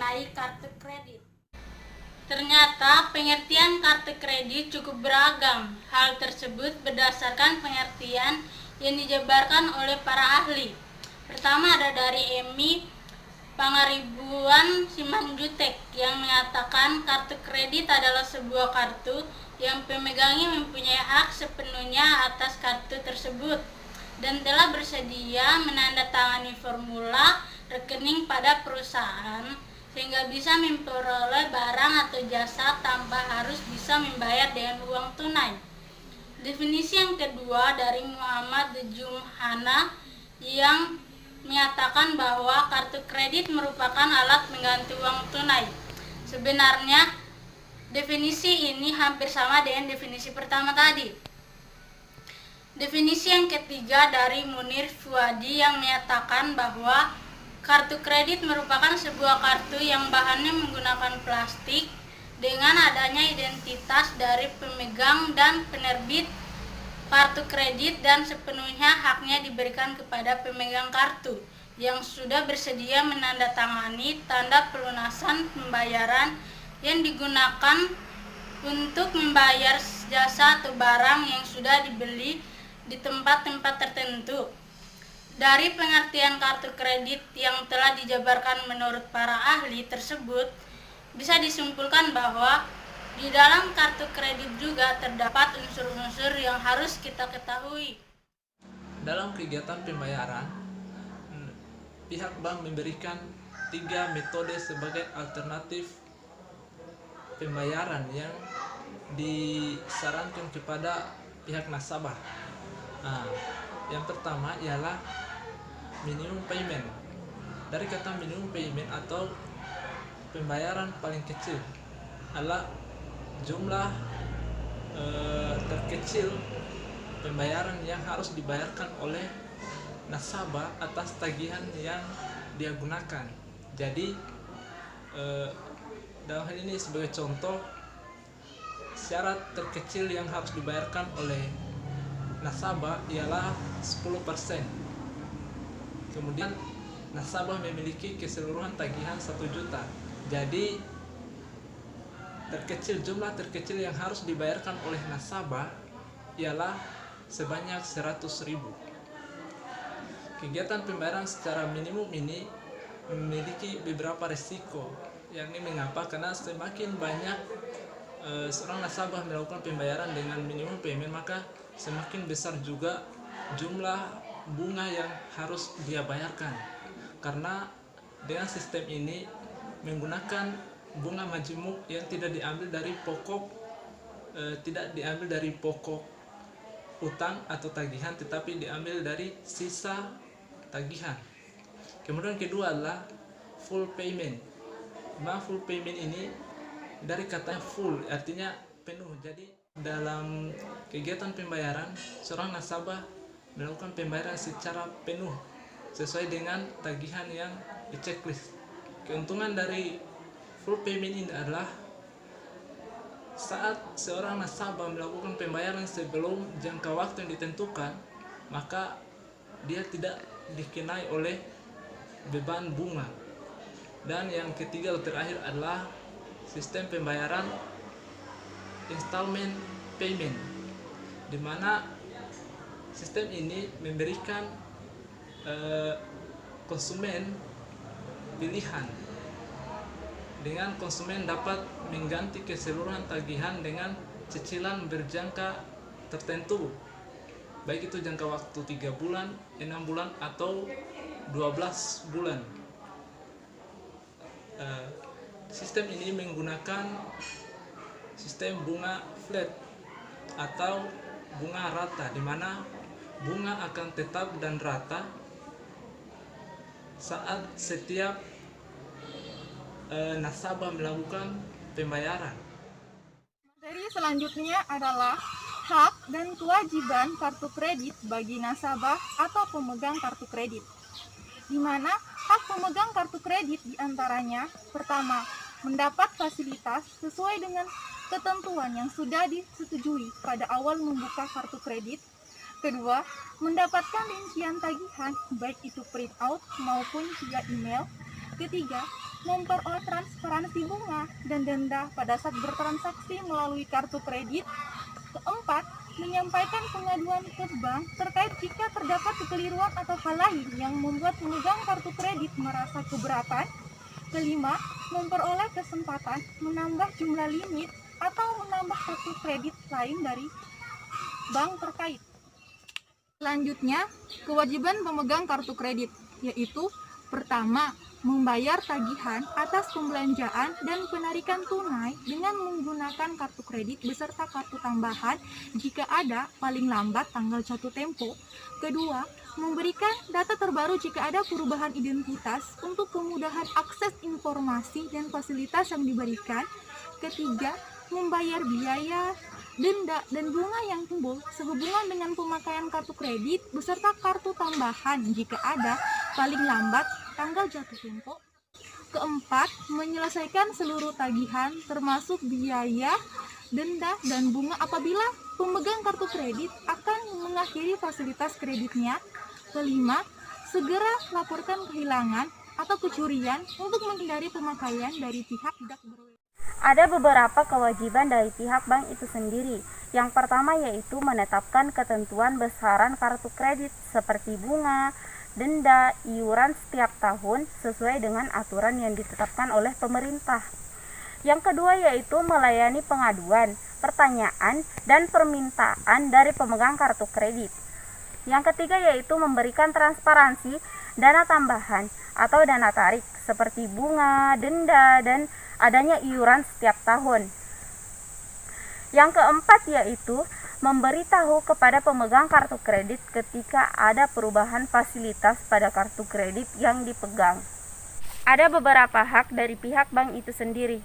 mengenai kartu kredit. Ternyata pengertian kartu kredit cukup beragam. Hal tersebut berdasarkan pengertian yang dijabarkan oleh para ahli. Pertama ada dari Emi Pangaribuan Simanjutek yang mengatakan kartu kredit adalah sebuah kartu yang pemegangnya mempunyai hak sepenuhnya atas kartu tersebut dan telah bersedia menandatangani formula rekening pada perusahaan sehingga bisa memperoleh barang atau jasa tanpa harus bisa membayar dengan uang tunai. Definisi yang kedua dari Muhammad Jumhana yang menyatakan bahwa kartu kredit merupakan alat mengganti uang tunai. Sebenarnya definisi ini hampir sama dengan definisi pertama tadi. Definisi yang ketiga dari Munir Fuadi yang menyatakan bahwa kartu kredit merupakan sebuah kartu yang bahannya menggunakan plastik dengan adanya identitas dari pemegang dan penerbit kartu kredit dan sepenuhnya haknya diberikan kepada pemegang kartu yang sudah bersedia menandatangani tanda pelunasan pembayaran yang digunakan untuk membayar jasa atau barang yang sudah dibeli di tempat-tempat tertentu. Dari pengertian kartu kredit yang telah dijabarkan menurut para ahli tersebut, bisa disimpulkan bahwa di dalam kartu kredit juga terdapat unsur-unsur yang harus kita ketahui. Dalam kegiatan pembayaran, pihak bank memberikan 3 metode sebagai alternatif pembayaran yang disarankan kepada pihak nasabah. Yang pertama ialah minimum payment. Dari kata minimum payment atau pembayaran paling kecil adalah jumlah terkecil pembayaran yang harus dibayarkan oleh nasabah atas tagihan yang dia gunakan. Jadi dalam hal ini sebagai contoh, syarat terkecil yang harus dibayarkan oleh nasabah ialah 10%. Kemudian nasabah memiliki keseluruhan tagihan 1 juta. Jadi jumlah terkecil yang harus dibayarkan oleh nasabah ialah sebanyak 100.000. Kegiatan pembayaran secara minimum ini memiliki beberapa risiko. Yakni mengapa? Karena semakin banyak seorang nasabah melakukan pembayaran dengan minimum payment, maka semakin besar juga jumlah bunga yang harus dia bayarkan. Karena dengan sistem ini menggunakan bunga majmuk yang tidak diambil dari pokok utang atau tagihan, tetapi diambil dari sisa tagihan. Kemudian kedua adalah full payment. Full payment ini dari kata full artinya penuh. Jadi dalam kegiatan pembayaran, seorang nasabah melakukan pembayaran secara penuh sesuai dengan tagihan yang di checklist. Keuntungan dari full payment ini adalah saat seorang nasabah melakukan pembayaran sebelum jangka waktu yang ditentukan, maka dia tidak dikenai oleh beban bunga. Dan yang ketiga atau terakhir adalah sistem pembayaran installment payment, di mana sistem ini memberikan konsumen pilihan, dengan konsumen dapat mengganti keseluruhan tagihan dengan cicilan berjangka tertentu, baik itu jangka waktu 3 bulan, 6 bulan, atau 12 bulan. Sistem ini menggunakan sistem bunga flat atau bunga rata, di mana bunga akan tetap dan rata saat setiap nasabah melakukan pembayaran. Materi selanjutnya adalah hak dan kewajiban kartu kredit bagi nasabah atau pemegang kartu kredit, di mana hak pemegang kartu kredit diantaranya: pertama, mendapat fasilitas sesuai dengan ketentuan yang sudah disetujui pada awal membuka kartu kredit. Kedua, mendapatkan rincian tagihan baik itu print out maupun via email. Ketiga, memperoleh transparansi bunga dan denda pada saat bertransaksi melalui kartu kredit. Keempat, menyampaikan pengaduan ke bank terkait jika terdapat kekeliruan atau hal lain yang membuat pemegang kartu kredit merasa keberatan. Kelima, memperoleh kesempatan menambah jumlah limit atau menambah kartu kredit lain dari bank terkait. Selanjutnya, kewajiban pemegang kartu kredit, yaitu pertama, membayar tagihan atas pembelanjaan dan penarikan tunai dengan menggunakan kartu kredit beserta kartu tambahan jika ada paling lambat tanggal jatuh tempo. Kedua, memberikan data terbaru jika ada perubahan identitas untuk kemudahan akses informasi dan fasilitas yang diberikan. Ketiga, membayar biaya, denda, dan bunga yang timbul sehubungan dengan pemakaian kartu kredit beserta kartu tambahan jika ada paling lambat tanggal jatuh tempo. Keempat, menyelesaikan seluruh tagihan termasuk biaya, denda, dan bunga apabila pemegang kartu kredit akan mengakhiri fasilitas kreditnya. Kelima, segera laporkan kehilangan atau kecurian untuk menghindari pemakaian dari pihak tidak berwenang. Ada beberapa kewajiban dari pihak bank itu sendiri. Yang pertama yaitu menetapkan ketentuan besaran kartu kredit seperti bunga, denda, iuran setiap tahun sesuai dengan aturan yang ditetapkan oleh pemerintah. Yang kedua yaitu melayani pengaduan, pertanyaan, dan permintaan dari pemegang kartu kredit. Yang ketiga yaitu memberikan transparansi dana tambahan atau dana tarik seperti bunga, denda, dan adanya iuran setiap tahun. Yang keempat yaitu memberitahu kepada pemegang kartu kredit ketika ada perubahan fasilitas pada kartu kredit yang dipegang. Ada beberapa hak dari pihak bank itu sendiri.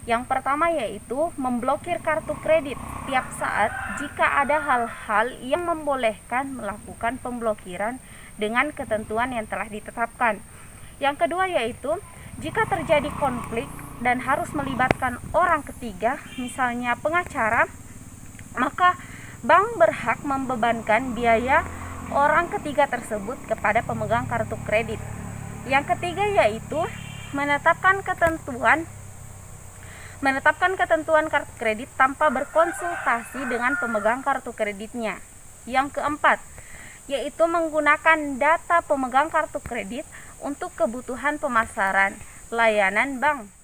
Yang pertama yaitu memblokir kartu kredit setiap saat jika ada hal-hal yang membolehkan melakukan pemblokiran dengan ketentuan yang telah ditetapkan. Yang kedua yaitu jika terjadi konflik dan harus melibatkan orang ketiga, misalnya pengacara, maka bank berhak membebankan biaya orang ketiga tersebut kepada pemegang kartu kredit. Yang ketiga yaitu menetapkan ketentuan kartu kredit tanpa berkonsultasi dengan pemegang kartu kreditnya. Yang keempat yaitu menggunakan data pemegang kartu kredit untuk kebutuhan pemasaran layanan bank.